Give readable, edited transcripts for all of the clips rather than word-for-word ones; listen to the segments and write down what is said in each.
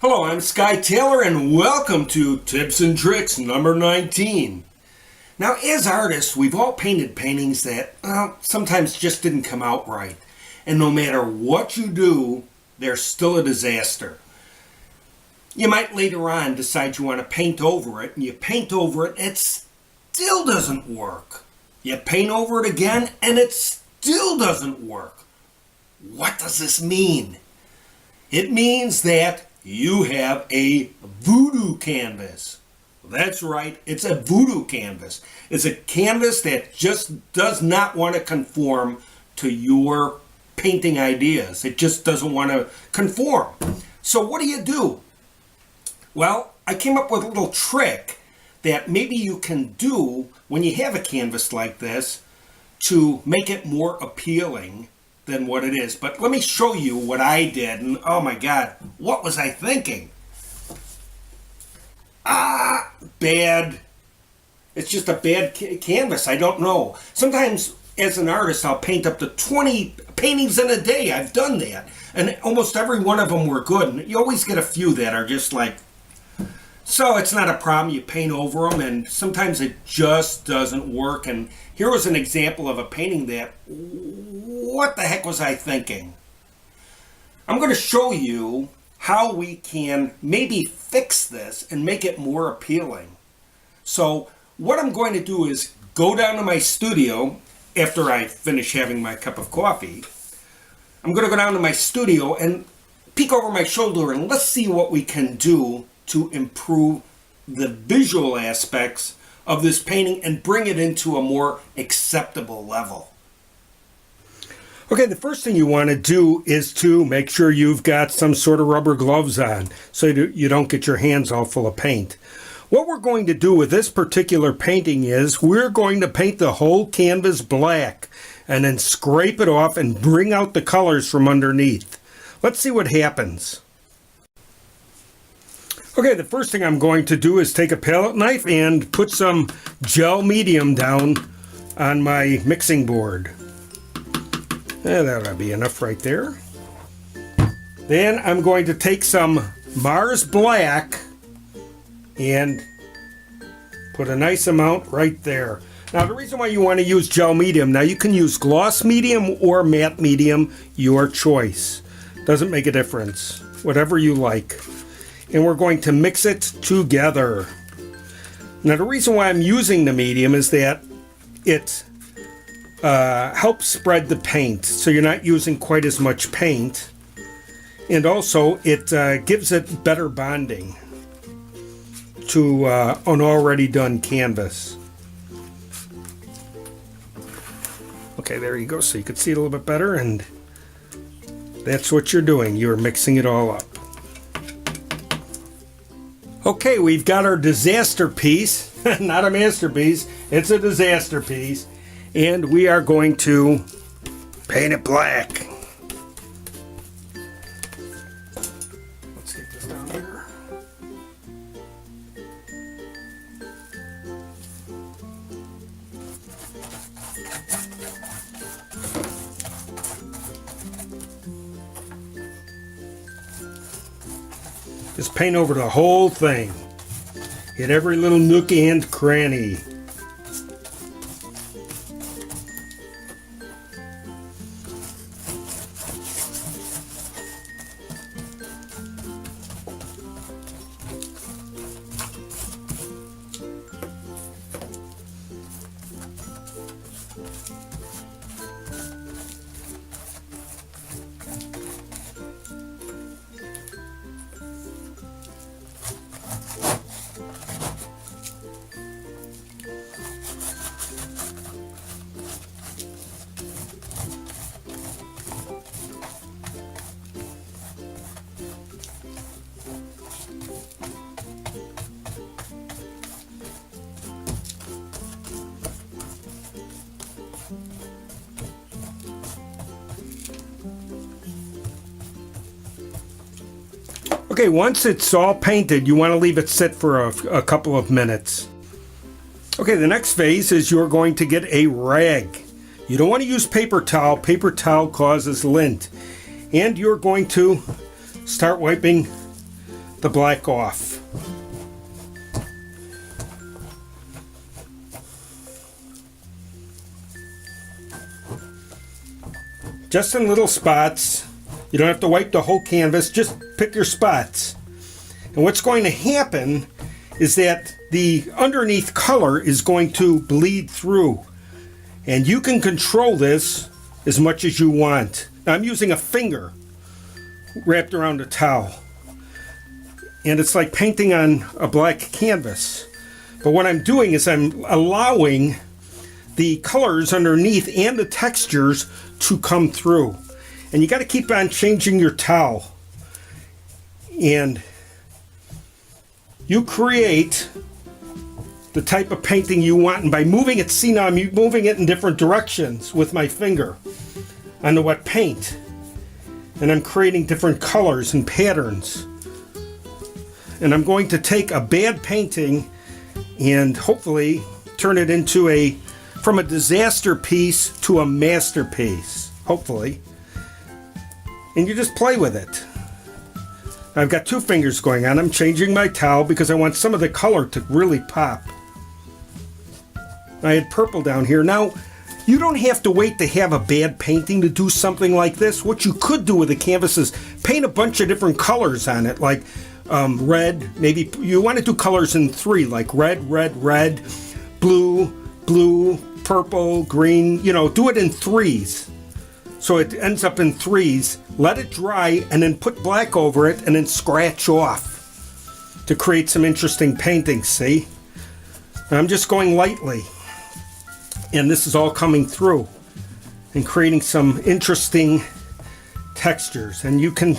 Hello, I'm Skye Taylor and welcome to Tips and Tricks number 19. Now, as artists, we've all painted paintings that sometimes just didn't come out right. And no matter what you do, they're still a disaster. You might later on decide you want to paint over it, and you paint over it, it still doesn't work. You paint over it again, and it still doesn't work. What does this mean? It means that you have a voodoo canvas. That's right, it's a voodoo canvas. It's a canvas that just does not want to conform to your painting ideas. It just doesn't want to conform. So what do? Well, I came up with a little trick that maybe you can do when you have a canvas like this to make it more appealing than what it is. But let me show you what I did, and oh my God, what was I thinking? Bad. It's just a bad canvas. I don't know. Sometimes as an artist, I'll paint up to 20 paintings in a day. I've done that. And almost every one of them were good. And you always get a few that are just like, so it's not a problem. You paint over them, and sometimes it just doesn't work. And here was an example of a painting that, what the heck was I thinking? I'm going to show you how we can maybe fix this and make it more appealing. So what I'm going to do is go down to my studio after I finish having my cup of coffee. I'm going to go down to my studio and peek over my shoulder, and let's see what we can do to improve the visual aspects of this painting and bring it into a more acceptable level. Okay, the first thing you want to do is to make sure you've got some sort of rubber gloves on so you don't get your hands all full of paint. What we're going to do with this particular painting is we're going to paint the whole canvas black and then scrape it off and bring out the colors from underneath. Let's see what happens. Okay, the first thing I'm going to do is take a palette knife and put some gel medium down on my mixing board. That'll be enough right there. Then I'm going to take some Mars Black and put a nice amount right there. Now, the reason why you want to use gel medium, now you can use gloss medium or matte medium, your choice. Doesn't make a difference, whatever you like. And we're going to mix it together. Now, the reason why I'm using the medium is that it helps spread the paint, so you're not using quite as much paint. And also, it gives it better bonding to an already done canvas. Okay, there you go. So you can see it a little bit better, and that's what you're doing. You're mixing it all up. Okay, we've got our disaster piece, not a masterpiece, it's a disaster piece, and we are going to paint it black. Let's get this down here. Just paint over the whole thing. Hit every little nook and cranny. Okay, once it's all painted, you want to leave it sit for a couple of minutes. Okay, the next phase is you're going to get a rag. You don't want to use paper towel. Paper towel causes lint. And you're going to start wiping the black off. Just in little spots. You don't have to wipe the whole canvas, just pick your spots. And what's going to happen is that the underneath color is going to bleed through. And you can control this as much as you want. Now I'm using a finger wrapped around a towel. And it's like painting on a black canvas. But what I'm doing is I'm allowing the colors underneath and the textures to come through. And you got to keep on changing your towel. And you create the type of painting you want. And by moving it, see now I'm moving it in different directions with my finger on the wet paint. And I'm creating different colors and patterns. And I'm going to take a bad painting and hopefully turn it into from a disaster piece to a masterpiece. Hopefully. And you just play with it. I've got two fingers going on. I'm changing my towel because I want some of the color to really pop. I had purple down here. Now, you don't have to wait to have a bad painting to do something like this. What you could do with the canvas is paint a bunch of different colors on it, like red. Maybe you want to do colors in 3, like red, red, red, blue, blue, purple, green. You know, do it in 3s. So it ends up in 3s. Let it dry and then put black over it and then scratch off to create some interesting paintings, see? I'm just going lightly. And this is all coming through and creating some interesting textures. And you can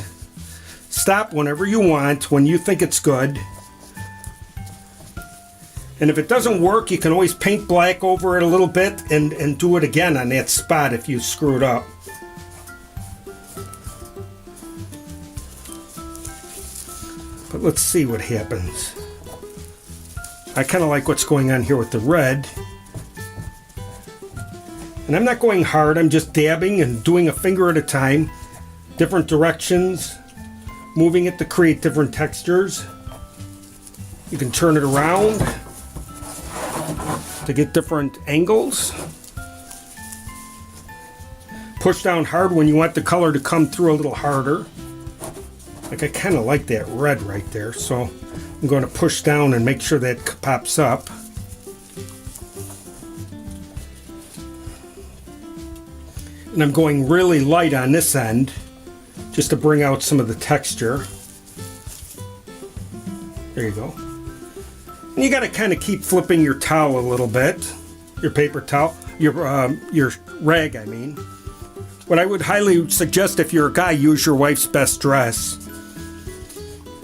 stop whenever you want, when you think it's good. And if it doesn't work, you can always paint black over it a little bit and do it again on that spot if you screwed up. But let's see what happens. I kind of like what's going on here with the red. And I'm not going hard, I'm just dabbing and doing a finger at a time. Different directions, moving it to create different textures. You can turn it around to get different angles. Push down hard when you want the color to come through a little harder. Like I kind of like that red right there, so I'm going to push down and make sure that pops up. And I'm going really light on this end just to bring out some of the texture. There you go. And you got to kind of keep flipping your towel a little bit, your paper towel, your rag, I mean. What I would highly suggest, if you're a guy, use your wife's best dress.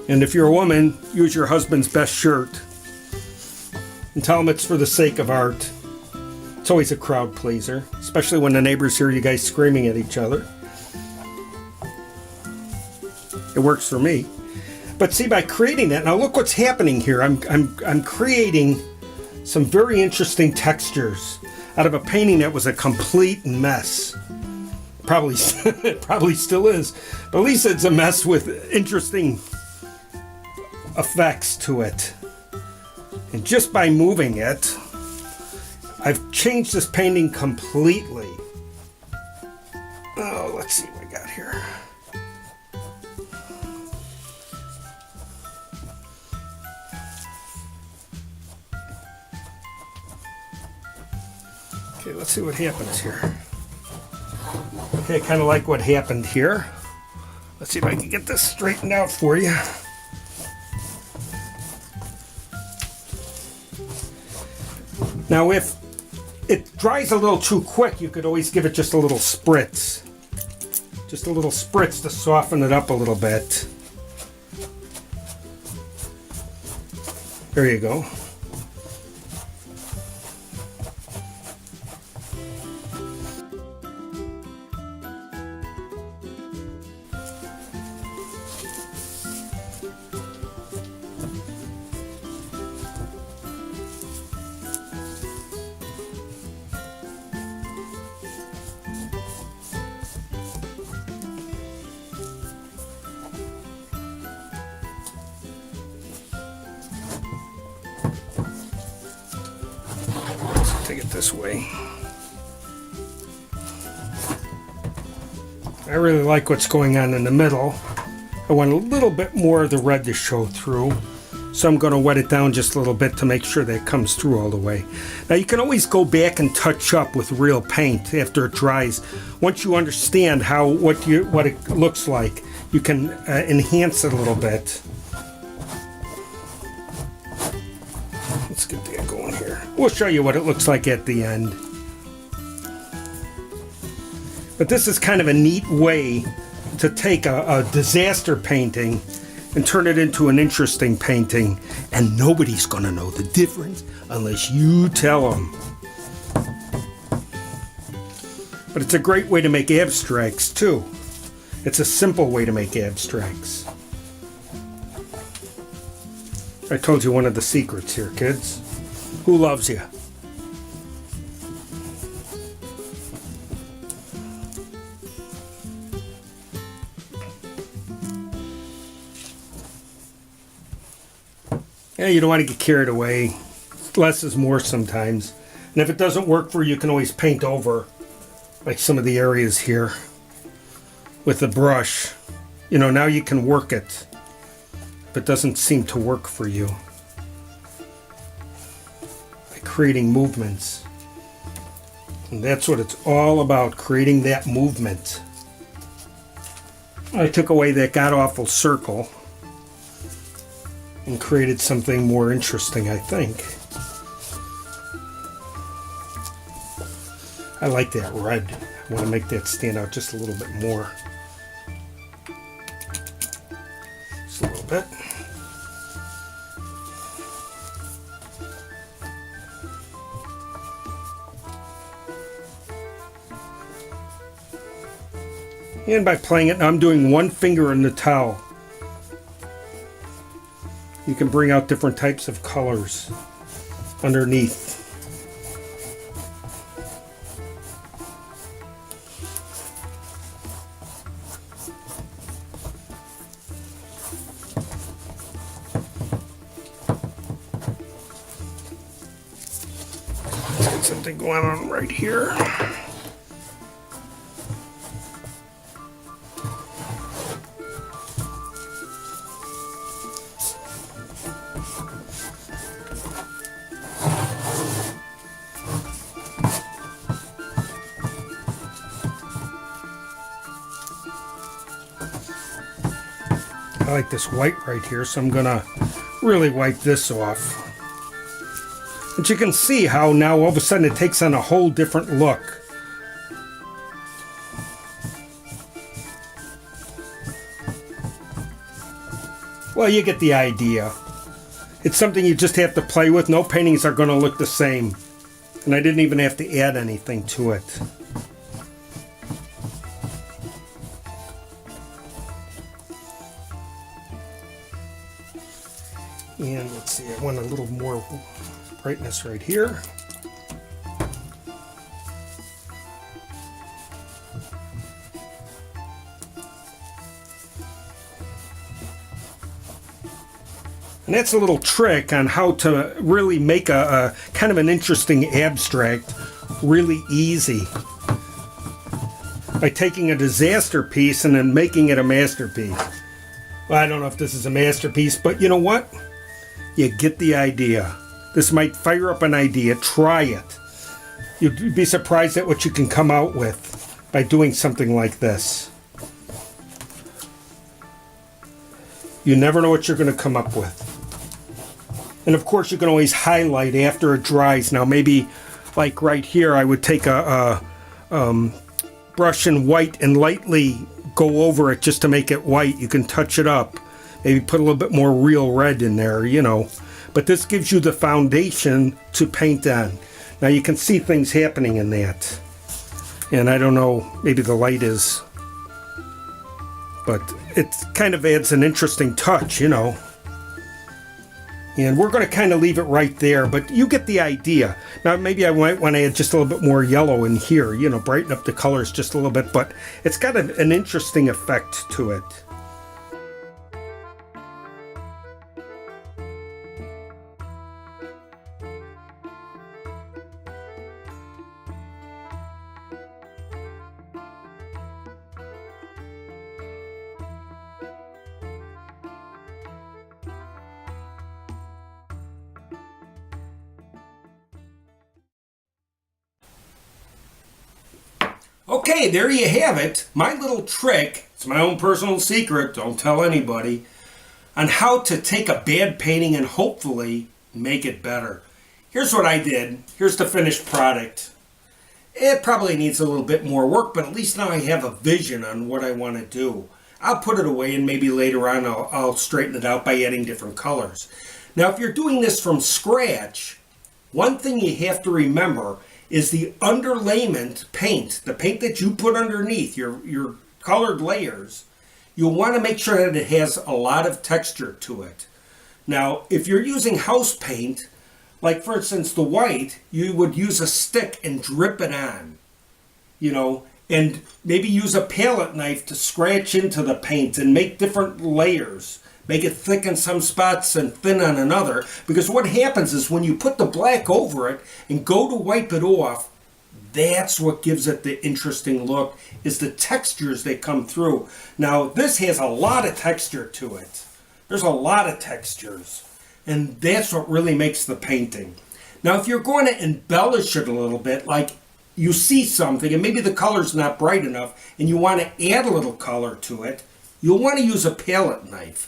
And if you're a woman, use your husband's best shirt. And tell him it's for the sake of art. It's always a crowd pleaser, especially when the neighbors hear you guys screaming at each other. It works for me. But see, by creating that, now look what's happening here. I'm creating some very interesting textures out of a painting that was a complete mess. Probably, it probably still is. But at least it's a mess with interesting effects to it. And just by moving it, I've changed this painting completely. Oh, let's see what I got here. Okay, let's see what happens here. Okay, I kind of like what happened here. Let's see if I can get this straightened out for you. Now, if it dries a little too quick, you could always give it just a little spritz. Just a little spritz to soften it up a little bit. There you go. take it this way. I really like what's going on in the middle. I want a little bit more of the red to show through. So I'm going to wet it down just a little bit to make sure that it comes through all the way. Now you can always go back and touch up with real paint after it dries. Once you understand what it looks like, you can enhance it a little bit. Let's get that going here. We'll show you what it looks like at the end. But this is kind of a neat way to take a disaster painting and turn it into an interesting painting, and nobody's gonna know the difference unless you tell them. But it's a great way to make abstracts too. It's a simple way to make abstracts. I told you one of the secrets here, kids. Who loves you? Yeah, you don't want to get carried away. Less is more sometimes. And if it doesn't work for you, you can always paint over, like some of the areas here, with a brush. You know, now you can work it. If it doesn't seem to work for you. By creating movements. And that's what it's all about, creating that movement. I took away that god-awful circle and created something more interesting, I think. I like that red. I want to make that stand out just a little bit more. Just a little bit. And by playing it, now I'm doing one finger in the towel. You can bring out different types of colors underneath. Got something going on right here. I like this white right here, so I'm gonna really wipe this off. But you can see how now all of a sudden it takes on a whole different look. Well, you get the idea. It's something you just have to play with. No paintings are gonna look the same. And I didn't even have to add anything to it. And let's see, I want a little more brightness right here. And that's a little trick on how to really make a kind of an interesting abstract really easy. By taking a disaster piece and then making it a masterpiece. Well, I don't know if this is a masterpiece, but you know what? You get the idea. This might fire up an idea. Try it. You'd be surprised at what you can come out with by doing something like this. You never know what you're going to come up with. And of course, you can always highlight after it dries. Now, maybe like right here, I would take a brush in white and lightly go over it just to make it white. You can touch it up. Maybe put a little bit more real red in there, you know. But this gives you the foundation to paint on. Now you can see things happening in that. And I don't know, maybe the light is, but it kind of adds an interesting touch, you know. And we're going to kind of leave it right there, but you get the idea. Now maybe I might want to add just a little bit more yellow in here, you know, brighten up the colors just a little bit, but it's got an interesting effect to it. Okay, there you have it. My little trick, it's my own personal secret, don't tell anybody, on how to take a bad painting and hopefully make it better. Here's what I did. Here's the finished product. It probably needs a little bit more work, but at least now I have a vision on what I want to do. I'll put it away and maybe later on I'll straighten it out by adding different colors. Now, if you're doing this from scratch, one thing you have to remember is the underlayment paint, the paint that you put underneath your colored layers. You'll want to make sure that it has a lot of texture to it. Now, if you're using house paint, like for instance the white, you would use a stick and drip it on, and maybe use a palette knife to scratch into the paint and make different layers. Make it thick in some spots and thin on another. Because what happens is when you put the black over it and go to wipe it off, that's what gives it the interesting look, is the textures that come through. Now, this has a lot of texture to it. There's a lot of textures. And that's what really makes the painting. Now, if you're going to embellish it a little bit, like you see something and maybe the color's not bright enough and you want to add a little color to it, you'll want to use a palette knife.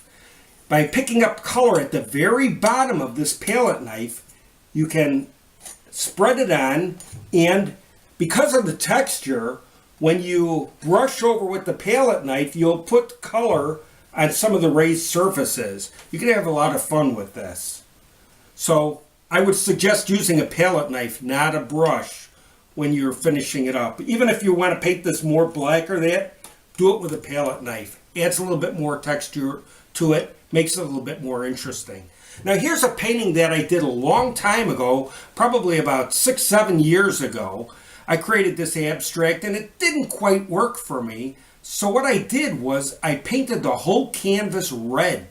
By picking up color at the very bottom of this palette knife, you can spread it on, and because of the texture, when you brush over with the palette knife, you'll put color on some of the raised surfaces. You can have a lot of fun with this. So I would suggest using a palette knife, not a brush, when you're finishing it up. Even if you want to paint this more black or that, do it with a palette knife. Adds a little bit more texture to it, makes it a little bit more interesting. Now here's a painting that I did a long time ago, probably about 6-7 years ago. I created this abstract and it didn't quite work for me. So what I did was I painted the whole canvas red.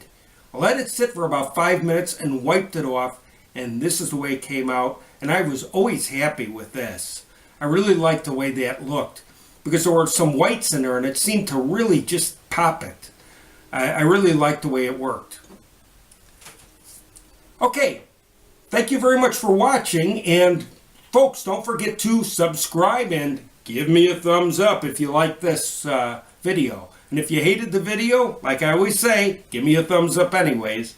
I let it sit for about 5 minutes and wiped it off, and this is the way it came out. And I was always happy with this. I really liked the way that looked because there were some whites in there and it seemed to really just pop it. I really liked the way it worked. Okay, thank you very much for watching, and folks, don't forget to subscribe and give me a thumbs up if you like this video. And if you hated the video, like I always say, give me a thumbs up anyways.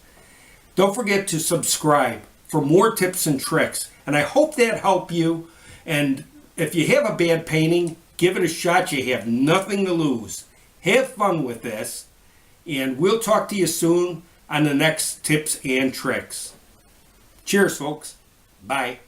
Don't forget to subscribe for more tips and tricks, and I hope that helped you. And if you have a bad painting, give it a shot. You have nothing to lose. Have fun with this. And we'll talk to you soon on the next tips and tricks. Cheers, folks. Bye.